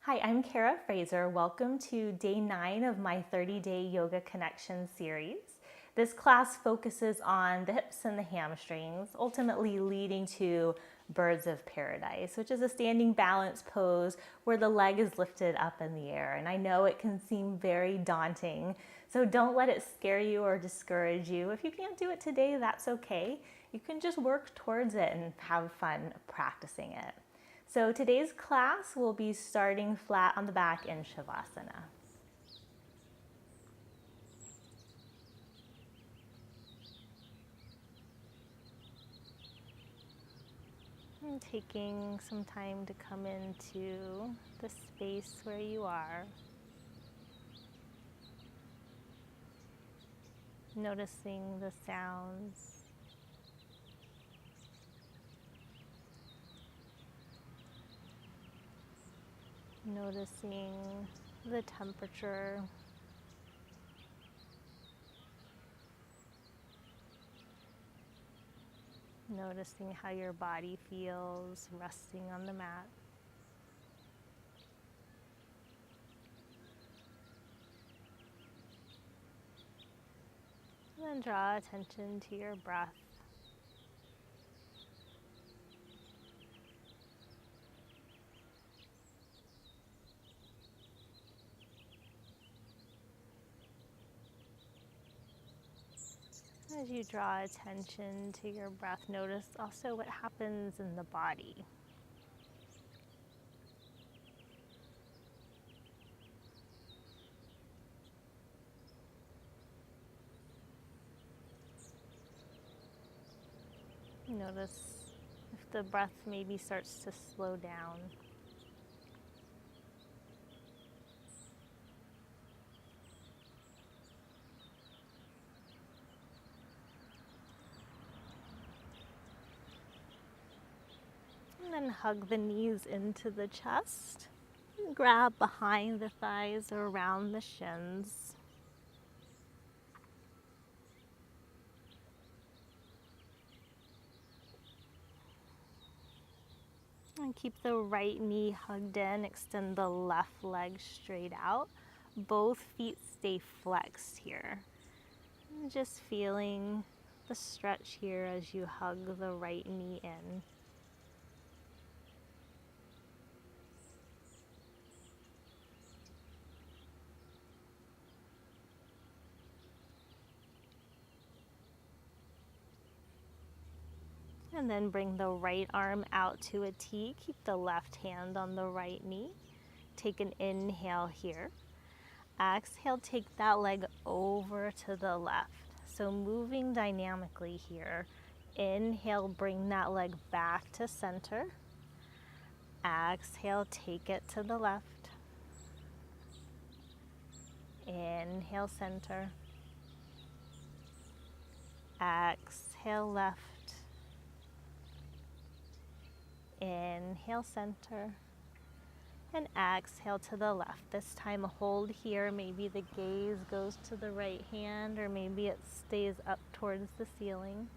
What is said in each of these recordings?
Hi, I'm Cara Fraser. Welcome to day 9 of my 30-day yoga connection series. This class focuses on the hips and the hamstrings, ultimately leading to birds of paradise, which is a standing balance pose where the leg is lifted up in the air. And I know it can seem very daunting, so don't let it scare you or discourage you. If you can't do it today, that's okay. You can just work towards it and have fun practicing it. So today's class will be starting flat on the back in Shavasana. And taking some time to come into the space where you are. Noticing the sounds. Noticing the temperature. Noticing how your body feels resting on the mat. And then draw attention to your breath. As you draw attention to your breath, notice also what happens in the body. Notice if the breath maybe starts to slow down. And then hug the knees into the chest. And grab behind the thighs or around the shins. And keep the right knee hugged in. Extend the left leg straight out. Both feet stay flexed here. And just feeling the stretch here as you hug the right knee in. And then bring the right arm out to a T. Keep the left hand on the right knee. Take an inhale here. Exhale, take that leg over to the left. So moving dynamically here. Inhale, bring that leg back to center. Exhale, take it to the left. Inhale, center. Exhale, left. Inhale, center. And exhale to the left. This time hold here. Maybe the gaze goes to the right hand, or maybe it stays up towards the ceiling.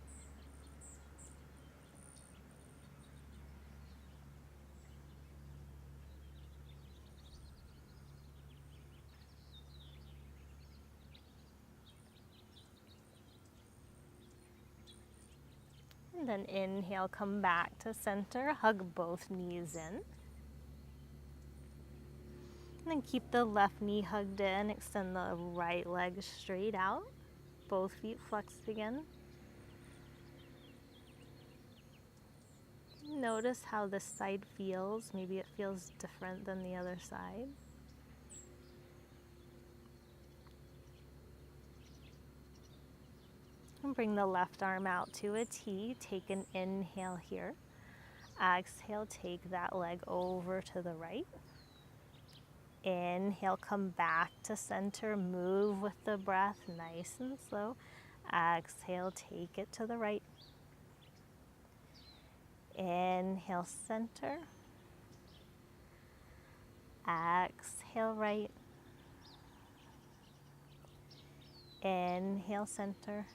And then inhale, come back to center. Hug both knees in. And then keep the left knee hugged in. Extend the right leg straight out. Both feet flexed again. Notice how this side feels. Maybe it feels different than the other side. And bring the left arm out to a T. Take an inhale here. Exhale, take that leg over to the right. Inhale, come back to center. Move with the breath, nice and slow. Exhale, take it to the right. Inhale, center. Exhale, right. Inhale, center.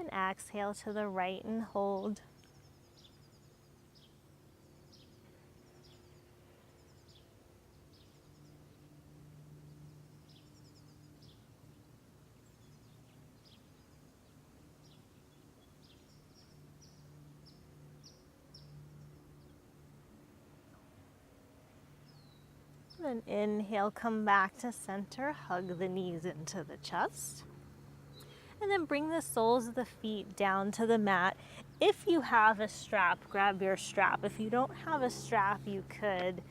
And exhale to the right and hold. Then inhale, come back to center, hug the knees into the chest. And then bring the soles of the feet down to the mat. If you have a strap, grab your strap. If you don't have a strap, you could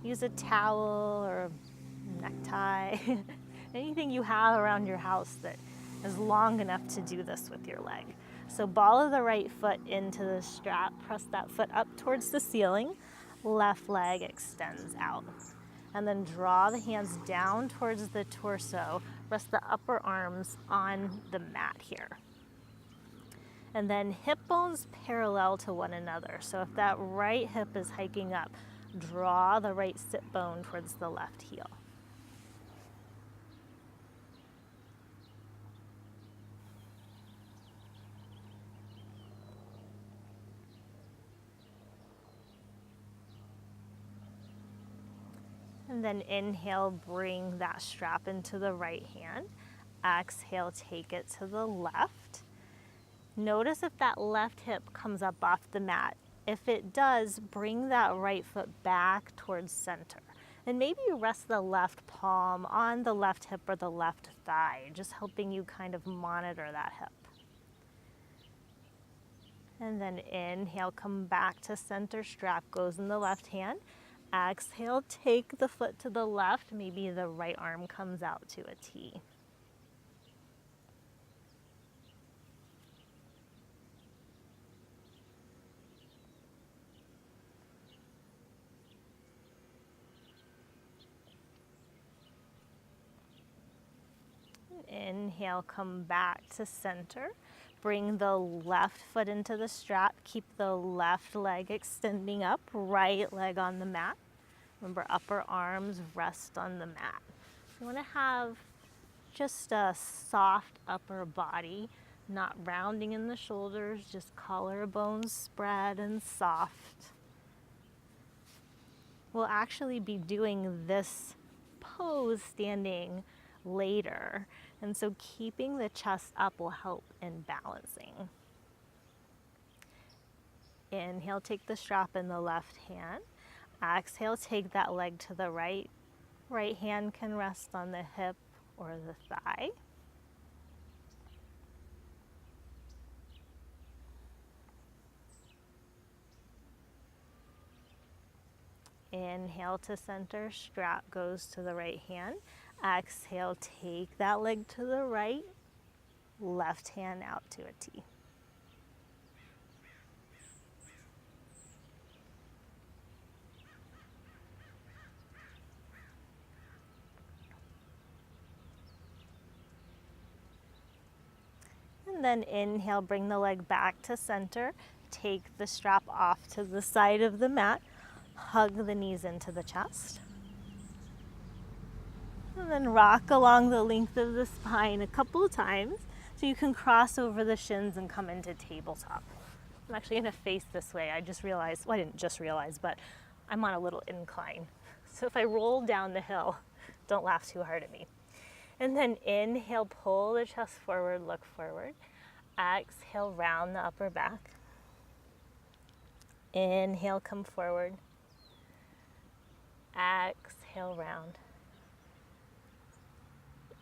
use a towel or a necktie, anything you have around your house that is long enough to do this with your leg. So ball of the right foot into the strap, press that foot up towards the ceiling, left leg extends out. And then draw the hands down towards the torso, rest the upper arms on the mat here. And then hip bones parallel to one another. So if that right hip is hiking up, draw the right sit bone towards the left heel. And then inhale, bring that strap into the right hand. Exhale, take it to the left. Notice if that left hip comes up off the mat. If it does, bring that right foot back towards center. And maybe you rest the left palm on the left hip or the left thigh, just helping you kind of monitor that hip. And then inhale, come back to center, strap goes in the left hand. Exhale, take the foot to the left, maybe the right arm comes out to a T. Inhale, come back to center. Bring the left foot into the strap. Keep the left leg extending up, right leg on the mat. Remember, upper arms rest on the mat. You want to have just a soft upper body, not rounding in the shoulders, just collarbones spread and soft. We'll actually be doing this pose standing later. And so keeping the chest up will help in balancing. Inhale, take the strap in the left hand. Exhale, take that leg to the right. Right hand can rest on the hip or the thigh. Inhale to center, strap goes to the right hand. Exhale, take that leg to the right, left hand out to a T. And then inhale, bring the leg back to center, take the strap off to the side of the mat, hug the knees into the chest. And then rock along the length of the spine a couple of times so you can cross over the shins and come into tabletop. I'm actually going to face this way. I just realized, well, I didn't just realize, but I'm on a little incline. So if I roll down the hill, don't laugh too hard at me. And then inhale, pull the chest forward, look forward. Exhale, round the upper back. Inhale, come forward. Exhale, round.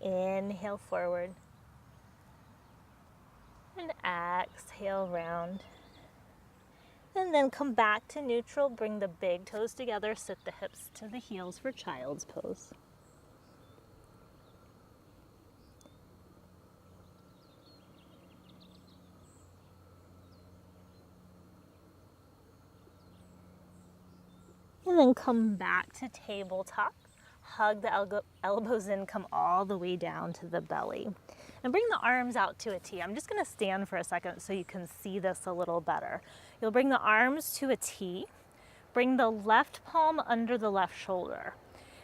Inhale, forward. And exhale, round. And then come back to neutral. Bring the big toes together. Sit the hips to the heels for child's pose. And then come back to tabletop. Hug the elbows in, come all the way down to the belly. And bring the arms out to a T. I'm just gonna stand for a second so you can see this a little better. You'll bring the arms to a T. Bring the left palm under the left shoulder.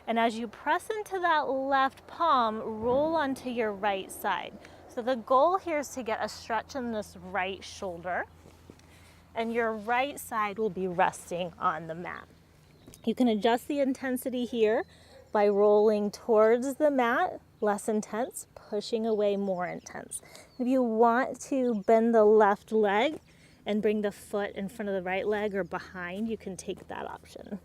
And as you press into that left palm, roll onto your right side. So the goal here is to get a stretch in this right shoulder. And your right side will be resting on the mat. You can adjust the intensity here by rolling towards the mat, less intense, pushing away, more intense. If you want to bend the left leg and bring the foot in front of the right leg or behind, you can take that option.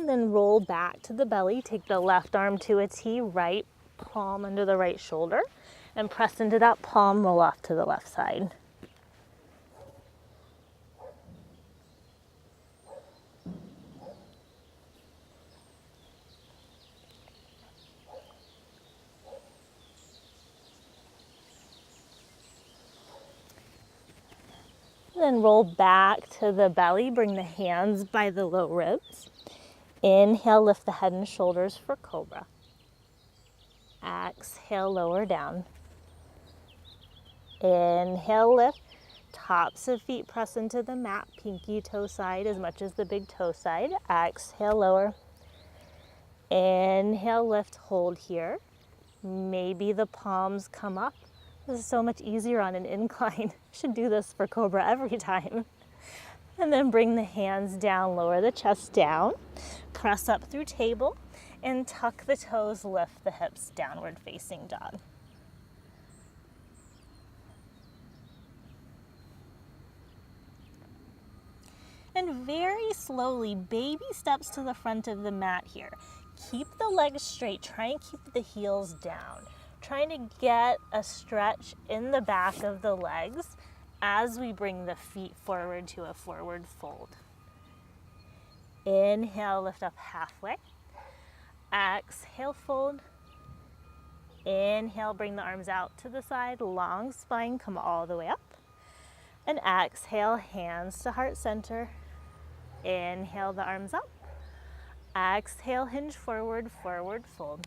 Then roll back to the belly. Take the left arm to a T, right palm under the right shoulder, and press into that palm, roll off to the left side. Then roll back to the belly, bring the hands by the low ribs. Inhale, lift the head and shoulders for cobra. Exhale, lower down. Inhale, lift. Tops of feet press into the mat, pinky toe side as much as the big toe side. Exhale, lower. Inhale, lift, hold here. Maybe the palms come up. This is so much easier on an incline. Should do this for cobra every time. And then bring the hands down, lower the chest down. Press up through table and tuck the toes, lift the hips, downward facing dog. And very slowly, baby steps to the front of the mat here. Keep the legs straight, try and keep the heels down. Trying to get a stretch in the back of the legs as we bring the feet forward to a forward fold. Inhale, lift up halfway. Exhale, fold. Inhale, bring the arms out to the side, long spine, come all the way up. And exhale, hands to heart center. Inhale, the arms up. Exhale, hinge forward, forward fold.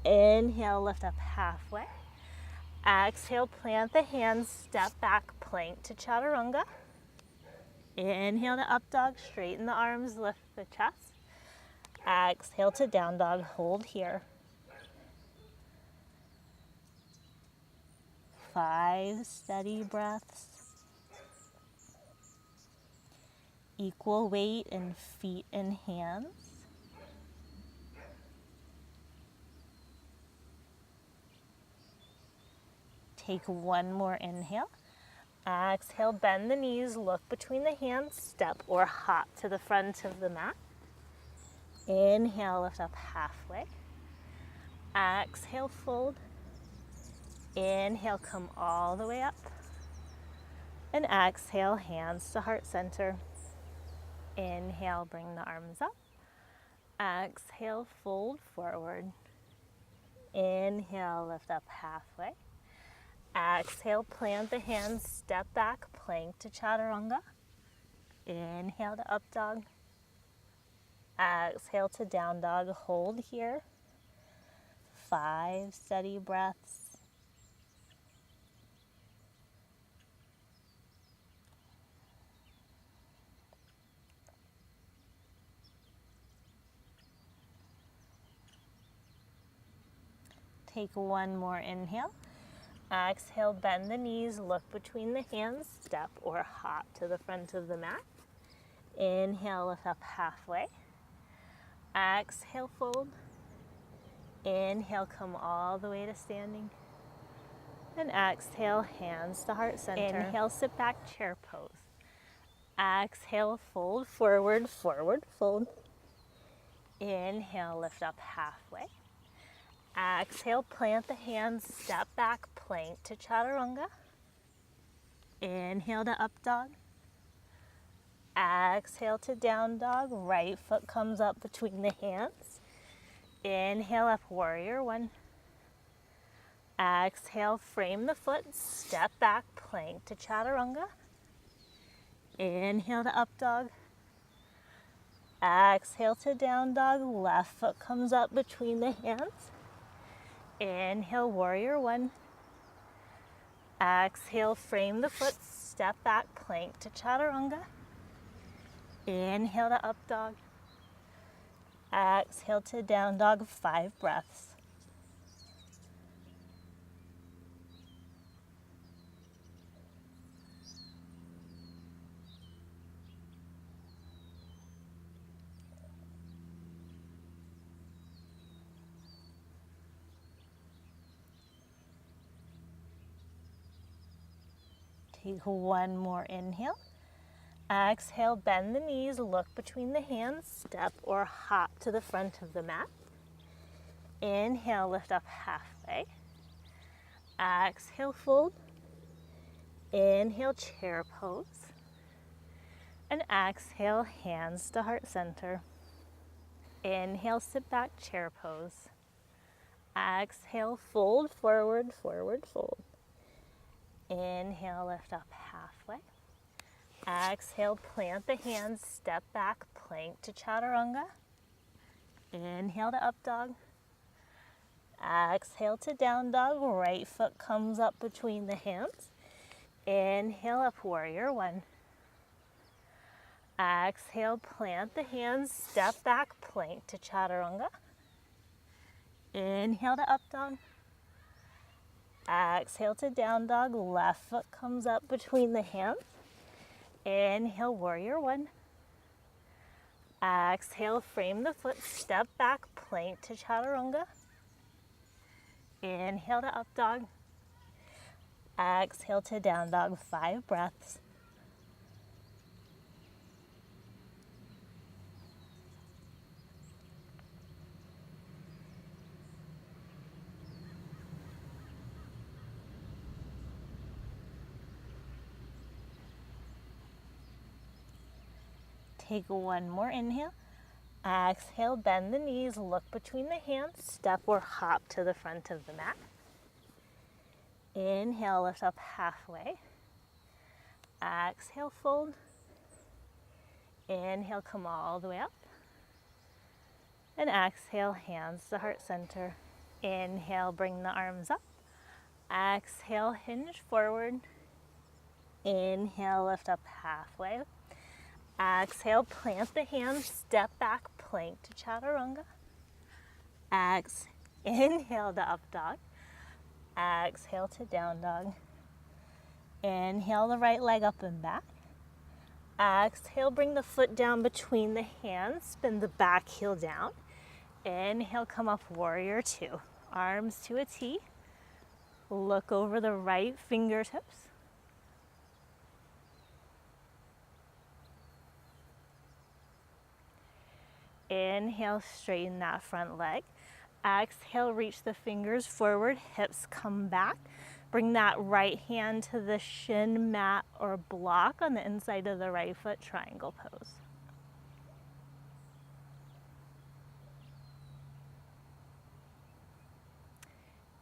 Inhale, lift up halfway. Exhale, plant the hands, step back, plank to chaturanga. Inhale to up dog, straighten the arms, lift the chest. Exhale to down dog, hold here. 5 steady breaths. Equal weight in feet and hands. Take one more inhale. Exhale, bend the knees, look between the hands, step or hop to the front of the mat. Inhale, lift up halfway. Exhale, fold. Inhale, come all the way up. And exhale, hands to heart center. Inhale, bring the arms up. Exhale, fold forward. Inhale, lift up halfway. Exhale, plant the hands, step back, plank to chaturanga. Inhale to up dog. Exhale to down dog, hold here. 5 steady breaths. Take one more inhale. Exhale, bend the knees, look between the hands, step or hop to the front of the mat. Inhale, lift up halfway. Exhale, fold. Inhale, come all the way to standing. And exhale, hands to heart center. Inhale, sit back, chair pose. Exhale, fold forward, forward fold. Inhale, lift up halfway. Exhale, plant the hands, step back, plank to chaturanga. Inhale to up dog. Exhale to down dog. Right foot comes up between the hands. Inhale up, warrior one. Exhale, frame the foot, step back, plank to chaturanga. Inhale to up dog. Exhale to down dog. Left foot comes up between the hands. Inhale, warrior one. Exhale, frame the foot, step back, plank to chaturanga. Inhale to up dog. Exhale to down dog, 5 breaths. Take one more inhale. Exhale, bend the knees, look between the hands, step or hop to the front of the mat. Inhale, lift up halfway. Exhale, fold. Inhale, chair pose. And exhale, hands to heart center. Inhale, sit back, chair pose. Exhale, fold, forward, forward, fold. Inhale, lift up halfway. Exhale, plant the hands, step back, plank to chaturanga. Inhale to up dog. Exhale to down dog, right foot comes up between the hands. Inhale, up warrior one. Exhale, plant the hands, step back, plank to chaturanga. Inhale to up dog. Exhale to down dog, left foot comes up between the hands. Inhale, warrior one. Exhale, frame the foot, step back, plank to chaturanga. Inhale to up dog. Exhale to down dog, 5 breaths. Take one more inhale. Exhale, bend the knees, look between the hands, step or hop to the front of the mat. Inhale, lift up halfway. Exhale, fold. Inhale, come all the way up. And exhale, hands to heart center. Inhale, bring the arms up. Exhale, hinge forward. Inhale, lift up halfway. Exhale, plant the hands, step back, plank to chaturanga. Inhale to up dog. Exhale to down dog. Inhale the right leg up and back. Exhale, bring the foot down between the hands, spin the back heel down. Inhale, come up warrior two. Arms to a T. Look over the right fingertips. Inhale, straighten that front leg. Exhale, reach the fingers forward, hips come back. Bring that right hand to the shin mat or block on the inside of the right foot, triangle pose.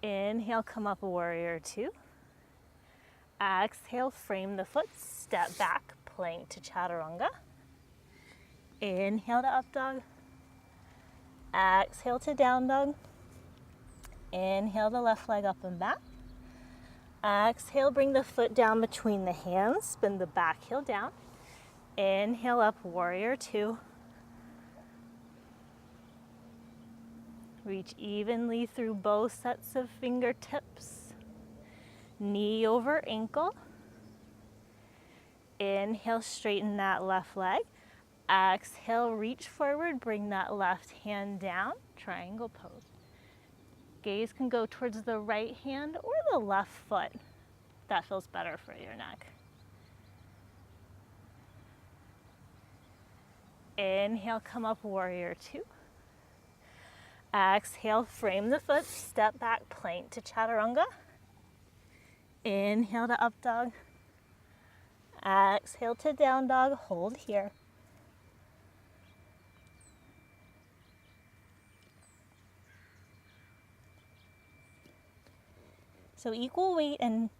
Inhale, come up warrior two. Exhale, frame the foot, step back, plank to chaturanga. Inhale to up dog. Exhale to down dog. Inhale the left leg up and back. Exhale, bring the foot down between the hands, spin the back heel down. Inhale up, warrior two. Reach evenly through both sets of fingertips. Knee over ankle. Inhale, straighten that left leg. Exhale, reach forward, bring that left hand down, triangle pose. Gaze can go towards the right hand or the left foot. That feels better for your neck. Inhale, come up warrior two. Exhale, frame the foot, step back, plank to chaturanga. Inhale to up dog. Exhale to down dog, hold here. So equal weight in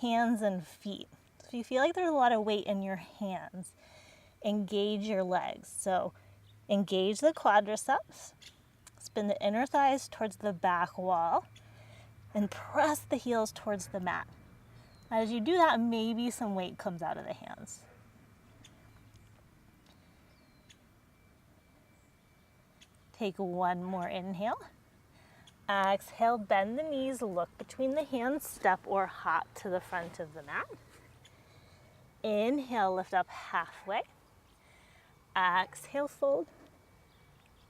hands and feet. So if you feel like there's a lot of weight in your hands, engage your legs. So engage the quadriceps, spin the inner thighs towards the back wall, and press the heels towards the mat. As you do that, maybe some weight comes out of the hands. Take one more inhale. Exhale, bend the knees, look between the hands, step or hop to the front of the mat. Inhale, lift up halfway. Exhale, fold.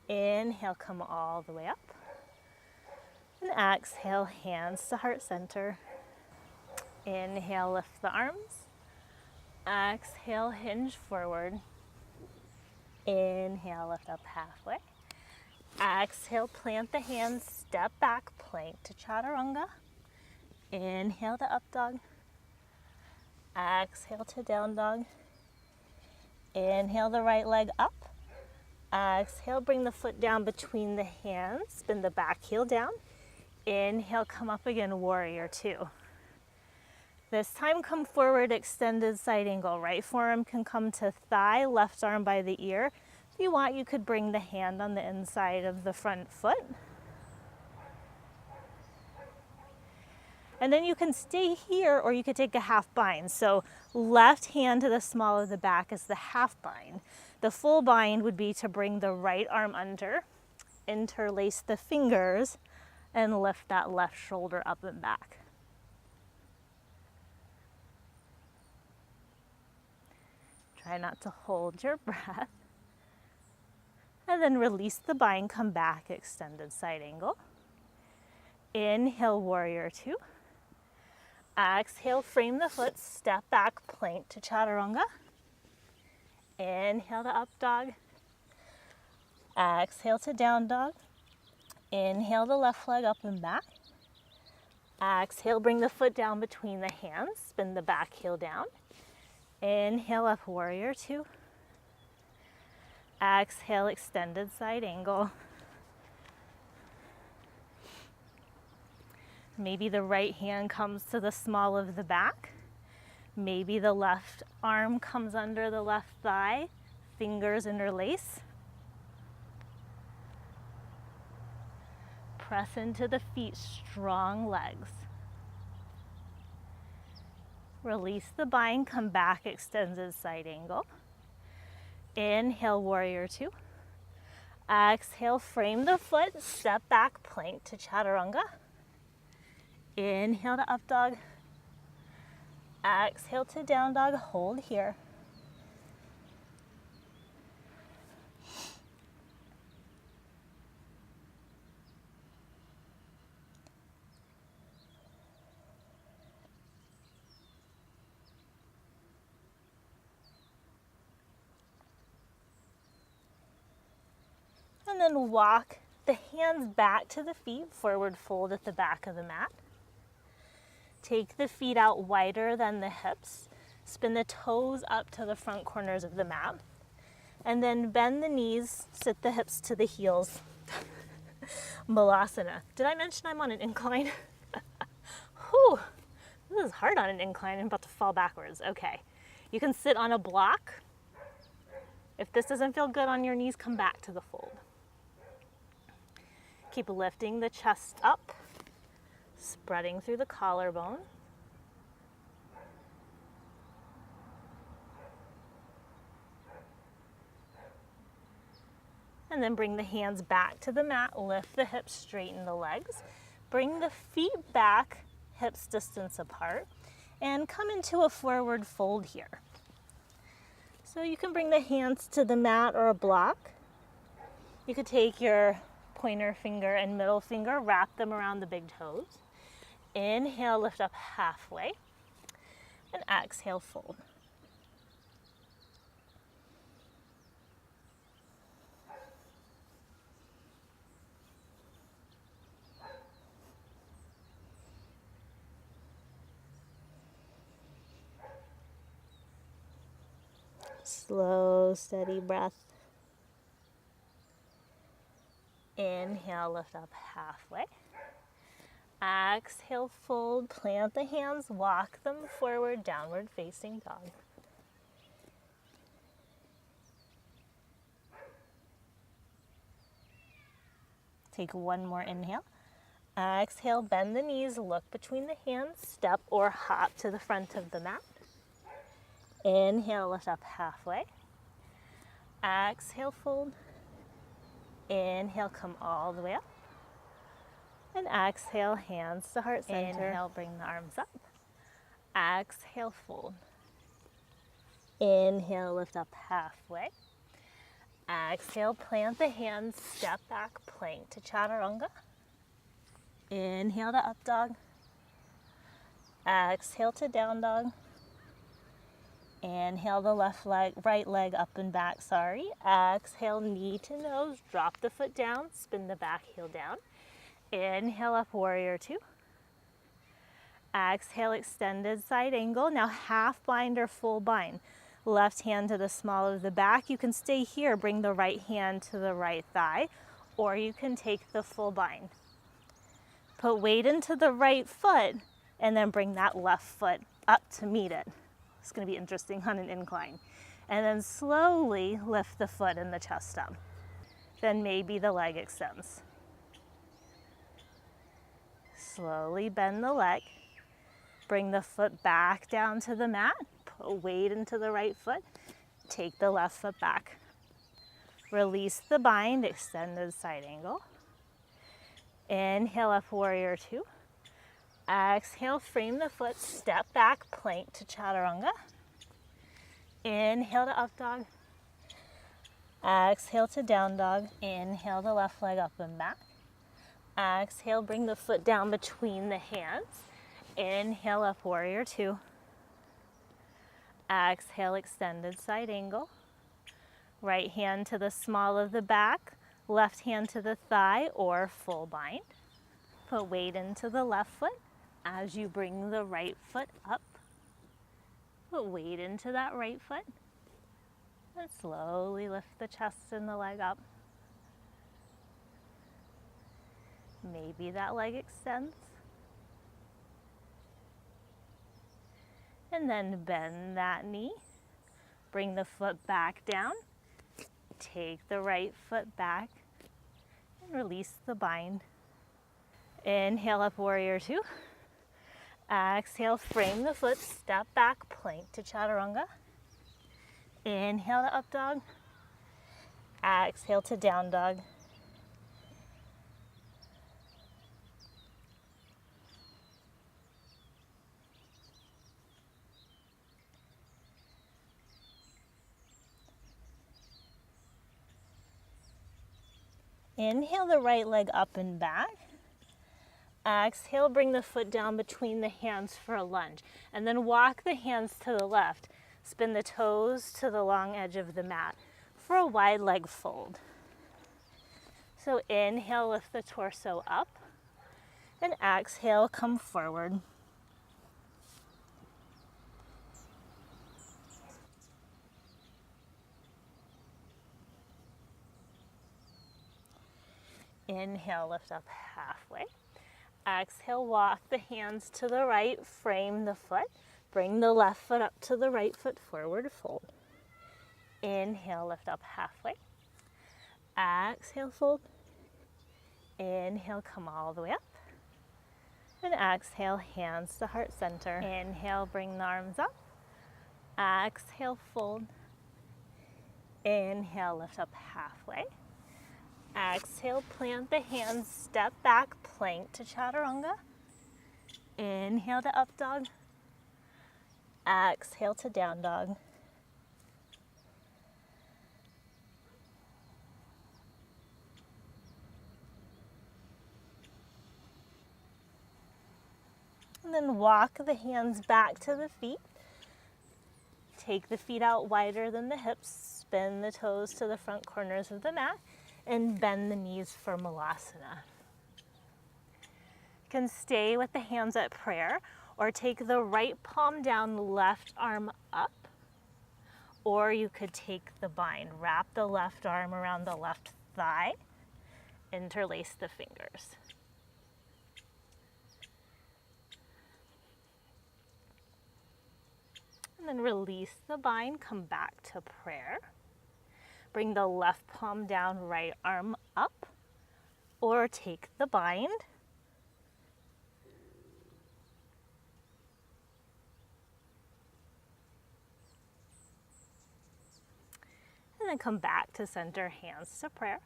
Inhale, come all the way up. And exhale, hands to heart center. Inhale, lift the arms. Exhale, hinge forward. Inhale, lift up halfway. Exhale, plant the hands, step back, plank to chaturanga. Inhale to up dog. Exhale to down dog. Inhale the right leg up. Exhale, bring the foot down between the hands, spin the back heel down. Inhale, come up again, warrior two. This time come forward, extended side angle. Right forearm can come to thigh, left arm by the ear. If you want, you could bring the hand on the inside of the front foot. And then you can stay here or you could take a half bind. So left hand to the small of the back is the half bind. The full bind would be to bring the right arm under, interlace the fingers, and lift that left shoulder up and back. Try not to hold your breath. And then release the bind, come back, extended side angle. Inhale, warrior two. Exhale, frame the foot, step back, plank to chaturanga. Inhale to up dog. Exhale to down dog. Inhale the left leg up and back. Exhale, bring the foot down between the hands, spin the back heel down. Inhale up, warrior two. Exhale, extended side angle. Maybe the right hand comes to the small of the back. Maybe the left arm comes under the left thigh, fingers interlace. Press into the feet, strong legs. Release the bind, come back, extended side angle. Inhale, warrior two. Exhale, frame the foot, step back, plank to chaturanga. Inhale to up dog. Exhale to down dog, hold here. And then walk the hands back to the feet, forward fold at the back of the mat. Take the feet out wider than the hips. Spin the toes up to the front corners of the mat. And then bend the knees, sit the hips to the heels. Malasana. Did I mention I'm on an incline? Whew, this is hard on an incline. I'm about to fall backwards. Okay. You can sit on a block. If this doesn't feel good on your knees, come back to the fold. Keep lifting the chest up, spreading through the collarbone. And then bring the hands back to the mat, lift the hips, straighten the legs. Bring the feet back, hips distance apart, and come into a forward fold here. So you can bring the hands to the mat or a block. You could take your pointer finger and middle finger, wrap them around the big toes. Inhale, lift up halfway, and exhale, fold. Slow, steady breath. Inhale, lift up halfway. Exhale, fold, plant the hands, walk them forward, downward facing dog. Take one more inhale. Exhale, bend the knees, look between the hands, step or hop to the front of the mat. Inhale, lift up halfway. Exhale, fold. Inhale, come all the way up. And exhale, hands to heart center. Inhale, bring the arms up. Exhale, fold. Inhale, lift up halfway. Exhale, plant the hands, step back, plank to chaturanga. Inhale to up dog. Exhale to down dog. Inhale the right leg up and back, sorry. Exhale, knee to nose, drop the foot down, spin the back heel down. Inhale up, warrior two. Exhale, extended side angle. Now half bind or full bind. Left hand to the small of the back. You can stay here, bring the right hand to the right thigh, or you can take the full bind. Put weight into the right foot and then bring that left foot up to meet it. It's going to be interesting on an incline. And then slowly lift the foot and the chest up. Then maybe the leg extends. Slowly bend the leg. Bring the foot back down to the mat. Put weight into the right foot. Take the left foot back. Release the bind, extended side angle. Inhale up, warrior two. Exhale, frame the foot, step back, plank to chaturanga. Inhale to up dog. Exhale to down dog. Inhale the left leg up and back. Exhale, bring the foot down between the hands. Inhale up, warrior two. Exhale, extended side angle. Right hand to the small of the back, left hand to the thigh or full bind. Put weight into the left foot as you bring the right foot up. Put weight into that right foot and slowly lift the chest and the leg up. Maybe that leg extends. And then bend that knee. Bring the foot back down. Take the right foot back and release the bind. Inhale up, warrior two. Exhale, frame the foot, step back, plank to chaturanga. Inhale to up dog. Exhale to down dog. Inhale the right leg up and back. Exhale, bring the foot down between the hands for a lunge. And then walk the hands to the left. Spin the toes to the long edge of the mat for a wide leg fold. So inhale, lift the torso up. And exhale, come forward. Inhale, lift up halfway. Exhale, walk the hands to the right, frame the foot. Bring the left foot up to the right foot, forward fold. Inhale, lift up halfway. Exhale, fold. Inhale, come all the way up. And exhale, hands to heart center. Inhale, bring the arms up. Exhale, fold. Inhale, lift up halfway. Exhale, plant the hands, step back, plank to chaturanga. Inhale to up dog. Exhale to down dog. And then walk the hands back to the feet. Take the feet out wider than the hips. Spin the toes to the front corners of the mat. And bend the knees for Malasana. You can stay with the hands at prayer or take the right palm down, left arm up. Or you could take the bind. Wrap the left arm around the left thigh. Interlace the fingers. And then release the bind, come back to prayer. Bring the left palm down, right arm up, or take the bind. And then come back to center, hands to prayer.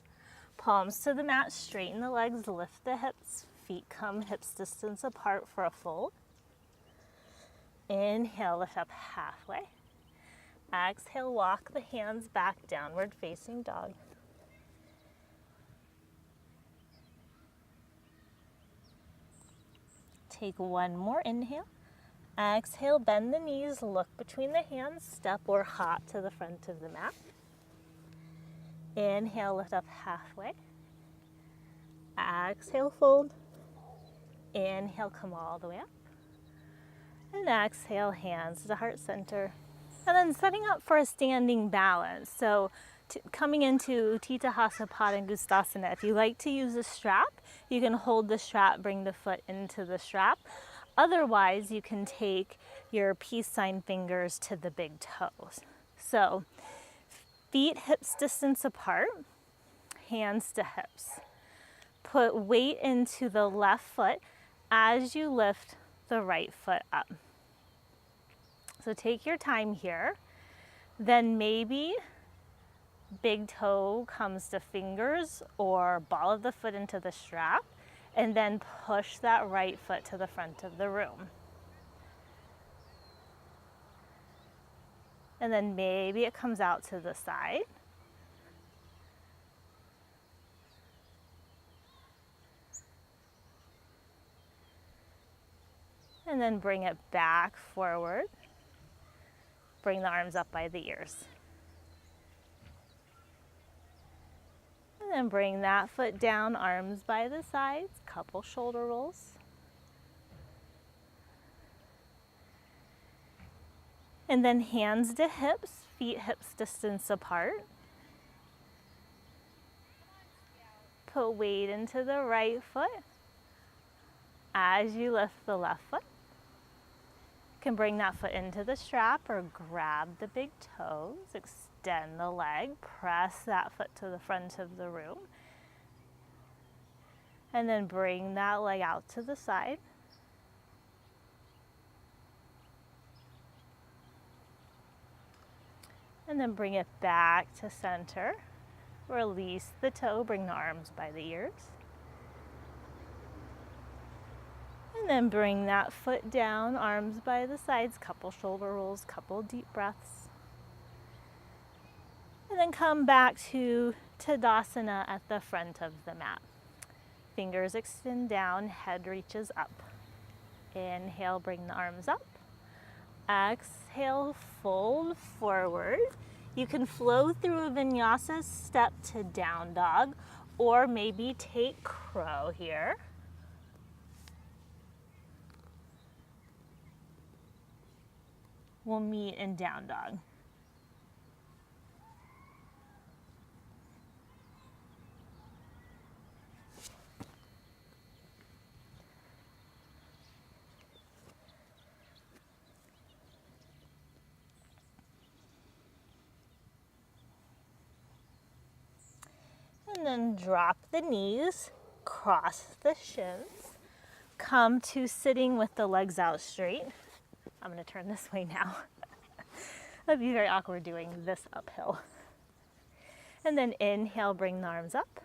Palms to the mat, straighten the legs, lift the hips, feet come hips distance apart for a fold. Inhale, lift up halfway. Exhale, walk the hands back, downward facing dog. Take one more inhale. Exhale, bend the knees, look between the hands, step or hop to the front of the mat. Inhale, lift up halfway. Exhale, fold. Inhale, come all the way up. And exhale, hands to heart center. And then setting up for a standing balance. So coming into Utthita Padangusthasana, if you like to use a strap, you can hold the strap, bring the foot into the strap. Otherwise, you can take your peace sign fingers to the big toes. So feet hips distance apart, hands to hips. Put weight into the left foot as you lift the right foot up. So take your time here. Then maybe big toe comes to fingers or ball of the foot into the strap, and then push that right foot to the front of the room. And then maybe it comes out to the side. And then bring it back forward. Bring the arms up by the ears. And then bring that foot down, arms by the sides, couple shoulder rolls. And then hands to hips, feet hips distance apart. Put weight into the right foot as you lift the left foot. You can bring that foot into the strap or grab the big toes, extend the leg, press that foot to the front of the room. And then bring that leg out to the side. And then bring it back to center. Release the toe, bring the arms by the ears. And then bring that foot down, arms by the sides, couple shoulder rolls, couple deep breaths. And then come back to Tadasana at the front of the mat. Fingers extend down, head reaches up. Inhale, bring the arms up. Exhale, fold forward. You can flow through a vinyasa, step to down dog, or maybe take crow here. We'll meet in down dog. And then drop the knees, cross the shins, come to sitting with the legs out straight. I'm going to turn this way now. That'd be very awkward doing this uphill. And then inhale, bring the arms up.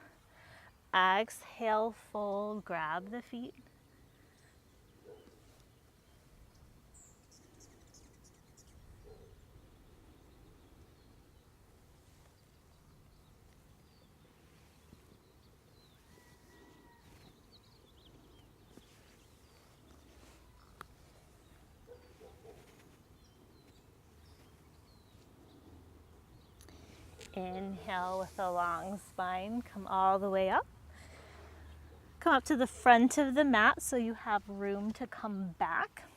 Exhale, fold, grab the feet. Inhale with a long spine, come all the way up. Come up to the front of the mat so you have room to come back.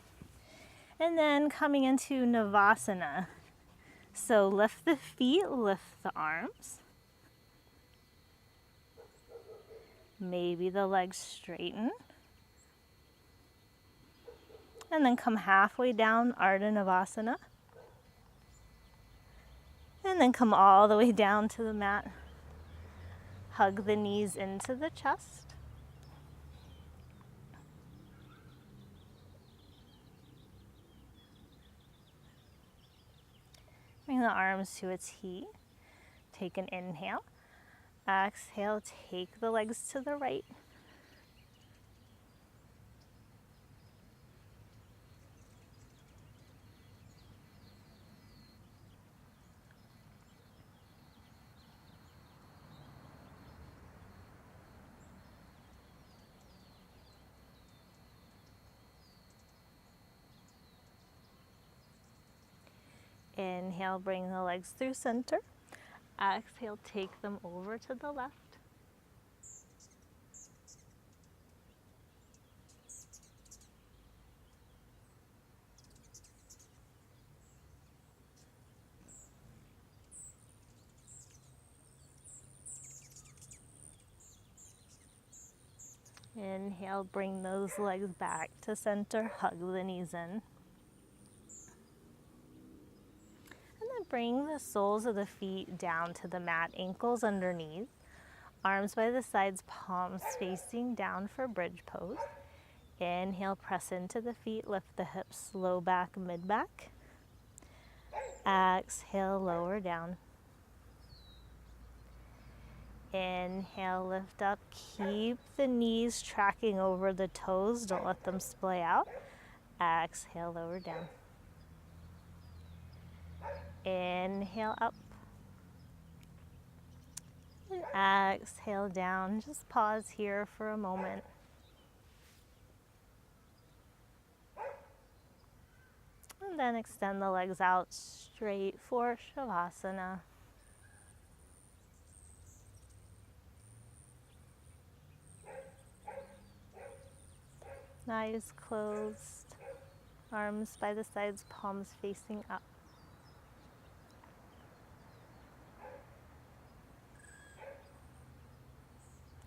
And then coming into Navasana. So lift the feet, lift the arms. Maybe the legs straighten. And then come halfway down, Ardha Navasana. And then come all the way down to the mat. Hug the knees into the chest. Bring the arms to a T. Take an inhale. Exhale, take the legs to the right. Inhale, bring the legs through center. Exhale, take them over to the left. Inhale, bring those legs back to center, hug the knees in. And then bring the soles of the feet down to the mat, ankles underneath, arms by the sides, palms facing down for bridge pose. Inhale, press into the feet, lift the hips, low back, mid back. Exhale, lower down. Inhale, lift up, keep the knees tracking over the toes, don't let them splay out. Exhale, lower down. Inhale up. And exhale down. Just pause here for a moment. And then extend the legs out straight for Shavasana. Eyes closed, arms by the sides, palms facing up.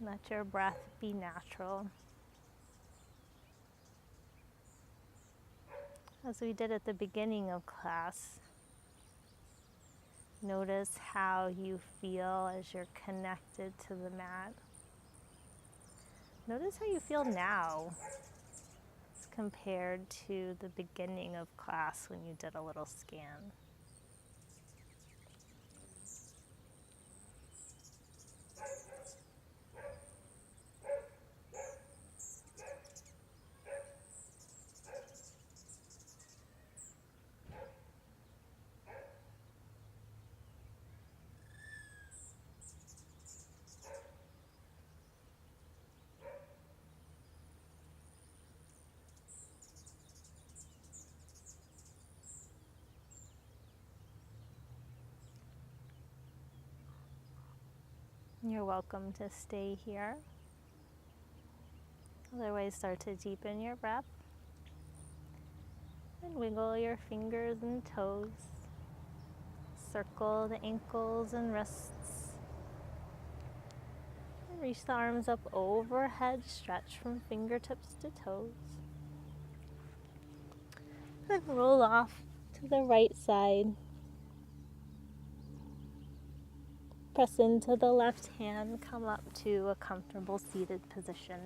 Let your breath be natural. As we did at the beginning of class, notice how you feel as you're connected to the mat. Notice how you feel now as compared to the beginning of class when you did a little scan. You're welcome to stay here. Otherwise, start to deepen your breath and wiggle your fingers and toes. Circle the ankles and wrists. And reach the arms up overhead, stretch from fingertips to toes. And roll off to the right side. Press into the left hand, come up to a comfortable seated position.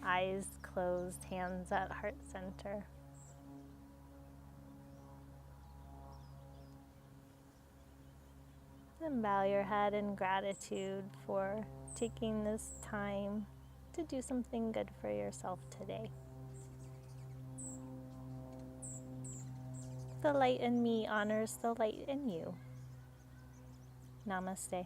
Eyes closed, hands at heart center. And bow your head in gratitude for taking this time to do something good for yourself today. The light in me honors the light in you. Namaste.